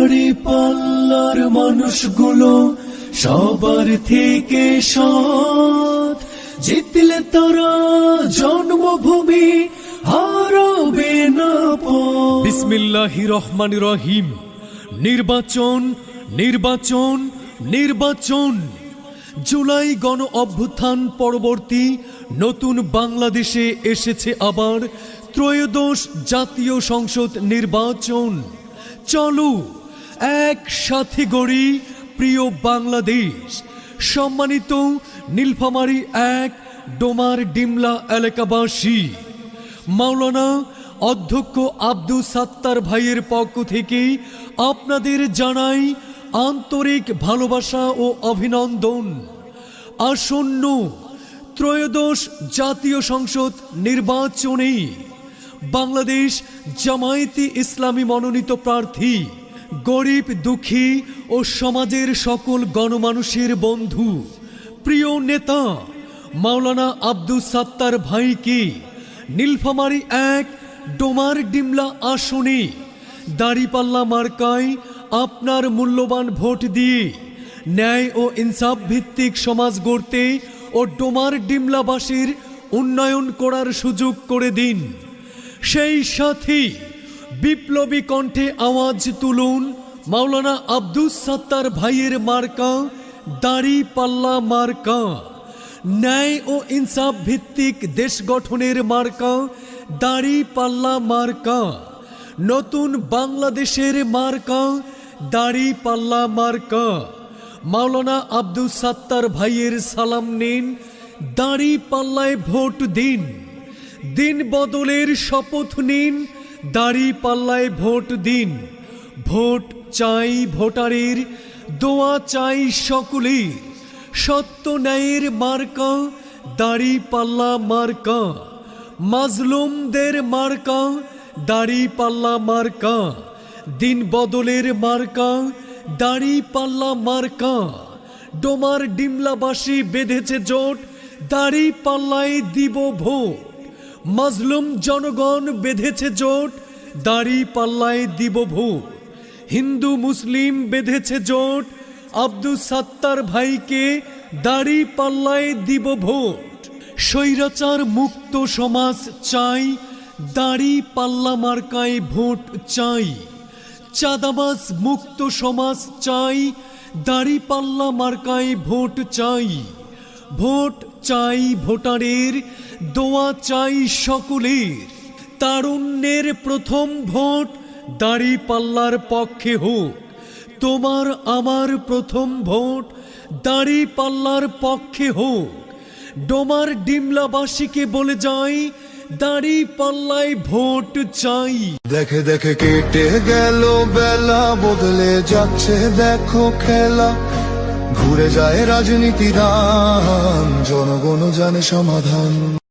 দাড়ি পাল্লার মানুষগুলো সবার থেকে সৎ, জিতলে তারা জন্মভূমি হারাবে না পথ। বিসমিল্লাহির রহমানির রহিম। নির্বাচন নির্বাচন নির্বাচন। জুলাই গণ অভ্যুত্থান পরবর্তী নতুন বাংলাদেশে এসেছে আবার ত্রয়োদশ জাতীয় সংসদ নির্বাচন। চলো একসাথে গড়ি প্রিয় বাংলাদেশ। সম্মানিত নীলফামারী এক ডোমার ডিমলা এলাকাবাসী, মাওলানা অধ্যক্ষ আব্দুস সাত্তার ভাইয়ের পক্ষ থেকে আপনাদের জানাই আন্তরিক ভালোবাসা ও অভিনন্দন। আসন্ন ত্রয়োদশ জাতীয় সংসদ নির্বাচনে বাংলাদেশ জামায়াতে ইসলামী মনোনীত প্রার্থী, গরিব দুঃখী ও সমাজের সকল গণমানুষের বন্ধু, প্রিয় নেতা মাওলানা আব্দুস সাত্তার ভাইকে নীলফামারী এক ডোমার ডিমলা আসনে দাড়িপাল্লা মার্কায় আপনার মূল্যবান ভোট দিয়ে ন্যায় ও ইনসাফ ভিত্তিক সমাজ গড়তে ও ডোমার ডিমলাবাসীর উন্নয়ন করার সুযোগ করে দিন। সেই সাথে বিপ্লবী কণ্ঠে আওয়াজ তুলুন মাওলানা আব্দুস সাত্তার ভাইয়ের মার্কা দাড়িপাল্লা মার্কা। ন্যায় ও ইনসাফ ভিত্তিক দেশ গঠনের মার্কা দাড়িপাল্লা মার্কা। নতুন বাংলাদেশের মার্কা দাড়িপাল্লা মার্কা। মাওলানা আব্দুস সাত্তার ভাইয়ের সালাম নিন, দাড়িপাল্লায় ভোট দিন। দিন বদলের শপথ নিন, দাড়িপাল্লায় ভোট দিন। ভোট চাই ভোটারের, দোয়া চাই সকলের। সত্য ন্যায়ের মার্কা দাড়িপাল্লা মার্কা। মাজলুমদের মার্কা দাড়িপাল্লা মার্কা। দিন বদলের মার্কা দাড়িপাল্লা মার্কা। ডোমার ডিমলাবাসী বেঁধেছে জোট, দাড়িপাল্লায় দিব ভোট। মাজলুম জনগণ বেঁধেছে জোট, দাড়িপাল্লায় দিব ভোট। হিন্দু মুসলিম বেঁধেছে জোট, আব্দুস সাত্তার ভাইকে দাড়িপাল্লায় দিব ভোট। স্বৈরাচার মুক্ত সমাজ চাই, দাড়িপাল্লা মার্কায় ভোট চাই। চাঁদাবাজ মুক্ত সমাজ চাই, দাড়িপাল্লা মার্কায় ভোট চাই। ভোট চাই ভোটারের, দোয়া চাই সকলের। তারুণ্যের প্রথম ভোট দাড়িপাল্লার পক্ষে হোক। তোমার আমার প্রথম ভোট দাড়িপাল্লার পক্ষে হোক। ডোমার ডিমলাবাসীকে বলে যাই, দাড়িপাল্লায় ভোট চাই। দেখে দেখে কেটে গেল বেলা, বদলে যাচ্ছে দেখো খেলা। ঘুরে যায় রাজনীতির রান, জনগণ জানে সমাধান।